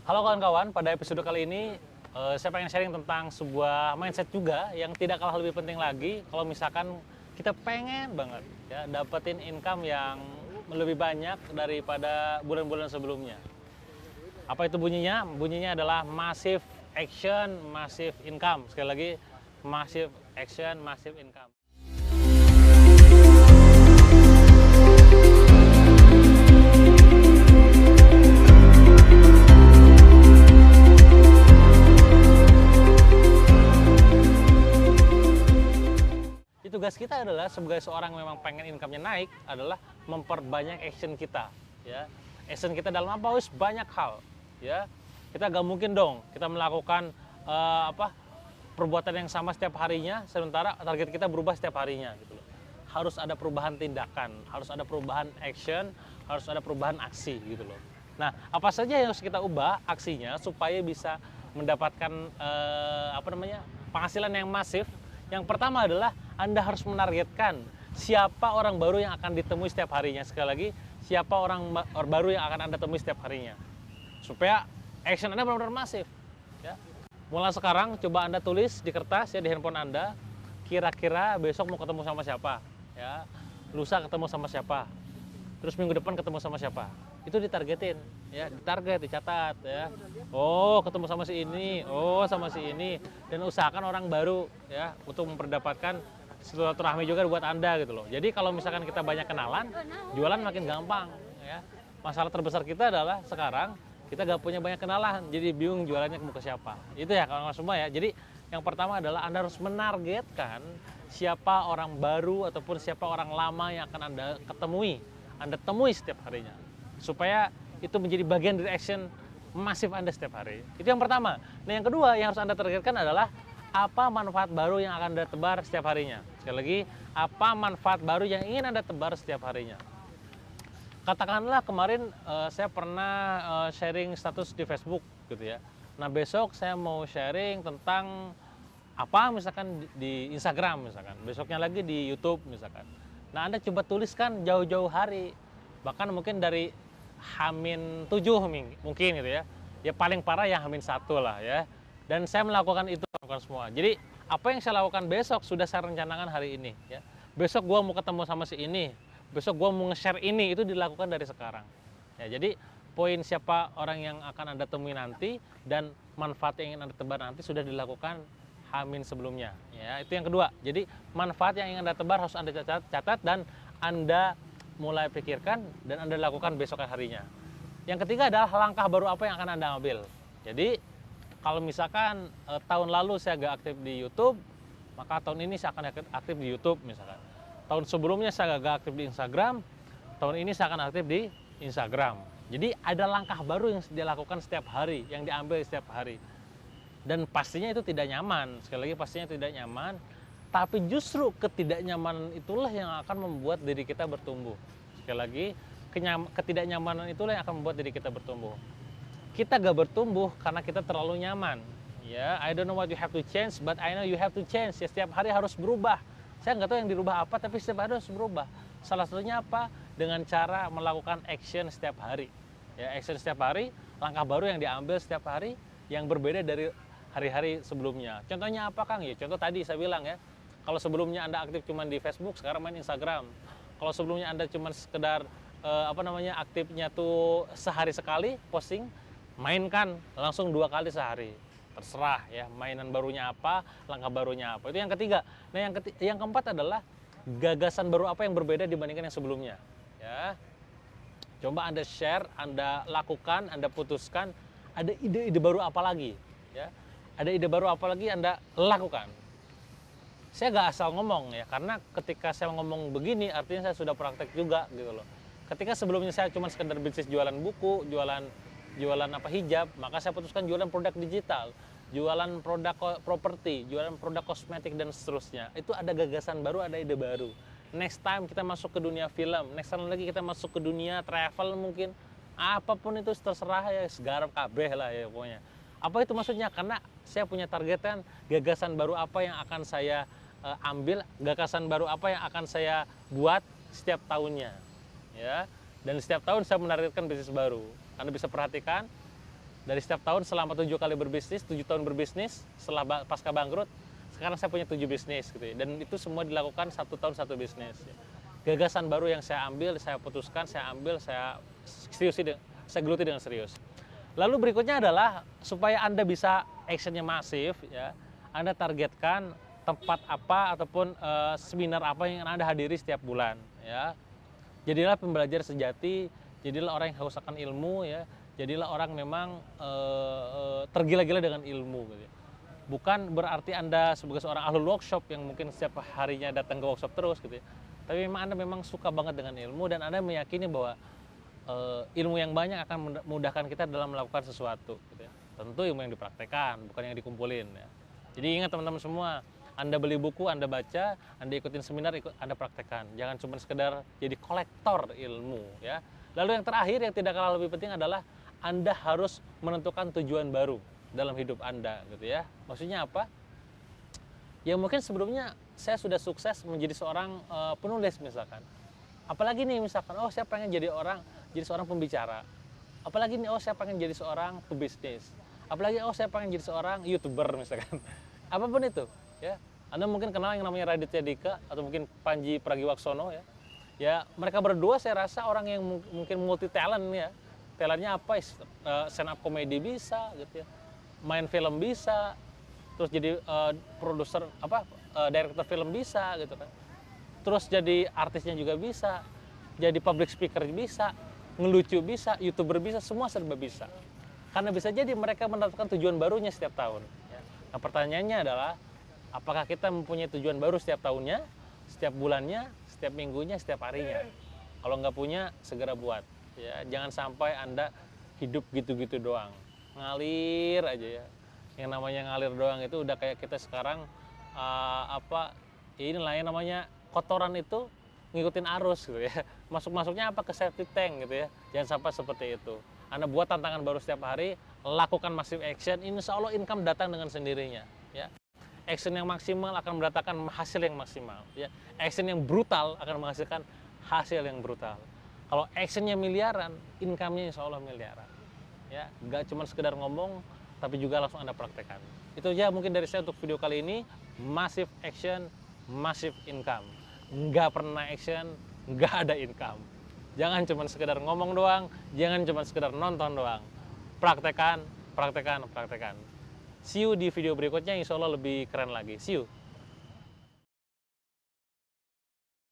Halo kawan-kawan, pada episode kali ini saya pengen sharing tentang sebuah mindset juga yang tidak kalah lebih penting lagi kalau misalkan kita pengen banget ya dapetin income yang lebih banyak daripada bulan-bulan sebelumnya. Apa itu bunyinya? Bunyinya adalah massive action, massive income. Sekali lagi, massive action, massive income. Tugas kita adalah sebagai seorang yang memang pengen income-nya naik adalah memperbanyak action kita, ya. Action kita dalam apa? Wis banyak hal, ya. Kita gak mungkin dong kita melakukan perbuatan yang sama setiap harinya, sementara target kita berubah setiap harinya, gitu loh. Harus ada perubahan tindakan, harus ada perubahan action, harus ada perubahan aksi, gitu loh. Nah, apa saja yang harus kita ubah aksinya supaya bisa mendapatkan penghasilan yang masif? Yang pertama adalah Anda harus menargetkan siapa orang baru yang akan ditemui setiap harinya. Sekali lagi, siapa orang baru yang akan Anda temui setiap harinya. Supaya action Anda benar-benar masif. Ya. Mulai sekarang, coba Anda tulis di kertas ya di handphone Anda, kira-kira besok mau ketemu sama siapa. Ya. Lusa ketemu sama siapa. Terus minggu depan ketemu sama siapa. Itu ditargetin, ya, ditarget, dicatat, ya. Oh, ketemu sama si ini, oh sama si ini, dan usahakan orang baru, ya, untuk memperdapatkan silaturahmi juga buat Anda gitu loh. Jadi kalau misalkan kita banyak kenalan, jualan makin gampang, ya. Masalah terbesar kita adalah sekarang kita gak punya banyak kenalan, jadi bingung jualannya ke siapa. Itu ya kawan-kawan semua ya. Jadi yang pertama adalah Anda harus menargetkan siapa orang baru ataupun siapa orang lama yang akan Anda Anda temui setiap harinya. Supaya itu menjadi bagian dari action masif Anda setiap hari. Itu yang pertama. Nah, yang kedua yang harus Anda targetkan adalah apa manfaat baru yang akan Anda tebar setiap harinya. Sekali lagi, apa manfaat baru yang ingin Anda tebar setiap harinya. Katakanlah kemarin saya pernah sharing status di Facebook gitu ya. Nah, besok saya mau sharing tentang apa misalkan di Instagram misalkan. Besoknya lagi di YouTube misalkan. Nah, Anda coba tuliskan jauh-jauh hari. Bahkan mungkin dari H-7 mungkin gitu ya. Ya paling parah ya H-1 lah ya. Dan saya melakukan itu semua. Jadi apa yang saya lakukan besok sudah saya rencanakan hari ini ya. Besok gua mau ketemu sama si ini. Besok gua mau nge-share ini, itu dilakukan dari sekarang. Ya, jadi poin siapa orang yang akan Anda temui nanti dan manfaat yang ingin Anda tebar nanti sudah dilakukan H- sebelumnya. Ya, itu yang kedua. Jadi manfaat yang ingin Anda tebar harus Anda catat dan Anda mulai pikirkan dan Anda lakukan besok harinya. Yang ketiga adalah langkah baru apa yang akan Anda ambil. Jadi kalau misalkan tahun lalu saya gak aktif di YouTube, maka tahun ini saya akan aktif di YouTube misalkan. Tahun sebelumnya saya gak aktif di Instagram, tahun ini saya akan aktif di Instagram. Jadi ada langkah baru yang dilakukan setiap hari, yang diambil setiap hari. Dan pastinya itu tidak nyaman, sekali lagi pastinya tidak nyaman. Tapi justru ketidaknyamanan itulah yang akan membuat diri kita bertumbuh. Sekali lagi, ketidaknyamanan itulah yang akan membuat diri kita bertumbuh. Kita gak bertumbuh karena kita terlalu nyaman. Ya, I don't know what you have to change, but I know you have to change. Ya, setiap hari harus berubah. Saya nggak tahu yang dirubah apa, tapi setiap hari harus berubah. Salah satunya apa? Dengan cara melakukan action setiap hari. Ya, action setiap hari, langkah baru yang diambil setiap hari yang berbeda dari hari-hari sebelumnya. Contohnya apa, Kang? Ya, contoh tadi saya bilang ya. Kalau sebelumnya Anda aktif cuma di Facebook, sekarang main Instagram. Kalau sebelumnya Anda cuma sekedar aktifnya tuh sehari sekali posting, mainkan langsung 2 kali sehari. Terserah ya, mainan barunya apa, langkah barunya apa. Itu yang ketiga. Nah, yang keempat adalah gagasan baru apa yang berbeda dibandingkan yang sebelumnya. Ya. Coba Anda share, Anda lakukan, Anda putuskan, ada ide-ide baru apa lagi, ya. Ada ide baru apa lagi Anda lakukan. Saya gak asal ngomong ya, karena ketika saya ngomong begini artinya saya sudah praktek juga gitu loh. Ketika sebelumnya saya cuma sekedar bisnis jualan buku, jualan hijab, maka saya putuskan jualan produk digital, jualan produk properti, jualan produk kosmetik dan seterusnya. Itu ada gagasan baru, ada ide baru. Next time kita masuk ke dunia film, next time lagi kita masuk ke dunia travel mungkin. Apapun itu terserah ya, segarap kabeh lah ya pokoknya. Apa itu maksudnya? Karena saya punya targetan gagasan baru apa yang akan saya ambil, gagasan baru apa yang akan saya buat setiap tahunnya. Ya. Dan setiap tahun saya menargetkan bisnis baru. Anda bisa perhatikan Dari setiap tahun selama 7 kali berbisnis, 7 tahun berbisnis, setelah pasca bangkrut, sekarang saya punya 7 bisnis gitu ya. Dan itu semua dilakukan 1 tahun 1 bisnis. Gagasan baru yang saya ambil, saya putuskan, saya ambil, saya saya geluti dengan serius. Lalu berikutnya adalah supaya Anda bisa actionnya masif, ya, Anda targetkan tempat apa ataupun seminar apa yang Anda hadiri setiap bulan, ya. Jadilah pembelajar sejati, jadilah orang yang haus akan ilmu, ya. Jadilah orang memang tergila-gila dengan ilmu, gitu ya. Bukan berarti Anda sebagai seorang ahli workshop yang mungkin setiap harinya datang ke workshop terus, gitu ya. Tapi memang Anda memang suka banget dengan ilmu dan Anda meyakini bahwa ilmu yang banyak akan memudahkan kita dalam melakukan sesuatu, gitu ya. Tentu ilmu yang dipraktekkan, bukan yang dikumpulin, ya. Jadi ingat teman-teman semua, Anda beli buku, Anda baca, Anda ikutin seminar, Anda praktekkan. Jangan cuma sekedar jadi kolektor ilmu, ya. Lalu yang terakhir yang tidak kalah lebih penting adalah Anda harus menentukan tujuan baru dalam hidup Anda, gitu ya. Maksudnya apa? Ya mungkin sebelumnya saya sudah sukses menjadi seorang penulis misalkan. Apalagi nih misalkan, oh saya pengen jadi seorang pembicara. Apalagi nih, oh saya pengen jadi seorang pebisnis. Apalagi, oh saya pengen jadi seorang YouTuber misalkan. Apapun itu, ya. Anda mungkin kenal yang namanya Raditya Dika atau mungkin Panji Pragiwaksono, ya. Ya, mereka berdua saya rasa orang yang mungkin multi talent, ya. Talentnya apa? Stand up comedy bisa gitu ya. Main film bisa. Terus jadi produser director film bisa gitu kan. Terus jadi artisnya juga bisa. Jadi public speaker bisa, ngelucu bisa, YouTuber bisa, semua serba bisa. Karena bisa jadi mereka menetapkan tujuan barunya setiap tahun, ya. Nah, pertanyaannya adalah apakah kita mempunyai tujuan baru setiap tahunnya, setiap bulannya, setiap minggunya, setiap harinya? Kalau nggak punya, segera buat. Ya, jangan sampai Anda hidup gitu-gitu doang, ngalir aja, ya. Yang namanya ngalir doang itu udah kayak kita sekarang inilah yang namanya kotoran itu ngikutin arus gitu ya. Masuknya apa ke septic tank gitu ya. Jangan sampai seperti itu. Anda buat tantangan baru setiap hari, lakukan massive action, insya Allah income datang dengan sendirinya, ya. Action yang maksimal akan mendatangkan hasil yang maksimal, ya. Action yang brutal akan menghasilkan hasil yang brutal. Kalau actionnya miliaran, income-nya insya Allah miliaran, ya. Nggak cuma sekedar ngomong, tapi juga langsung Anda praktekkan. Itu aja mungkin dari saya untuk video kali ini. Massive action, massive income. Nggak pernah action, nggak ada income. Jangan cuma sekedar ngomong doang, jangan cuma sekedar nonton doang. Praktekan, praktekan, praktekan. See you di video berikutnya, insya Allah lebih keren lagi. See you.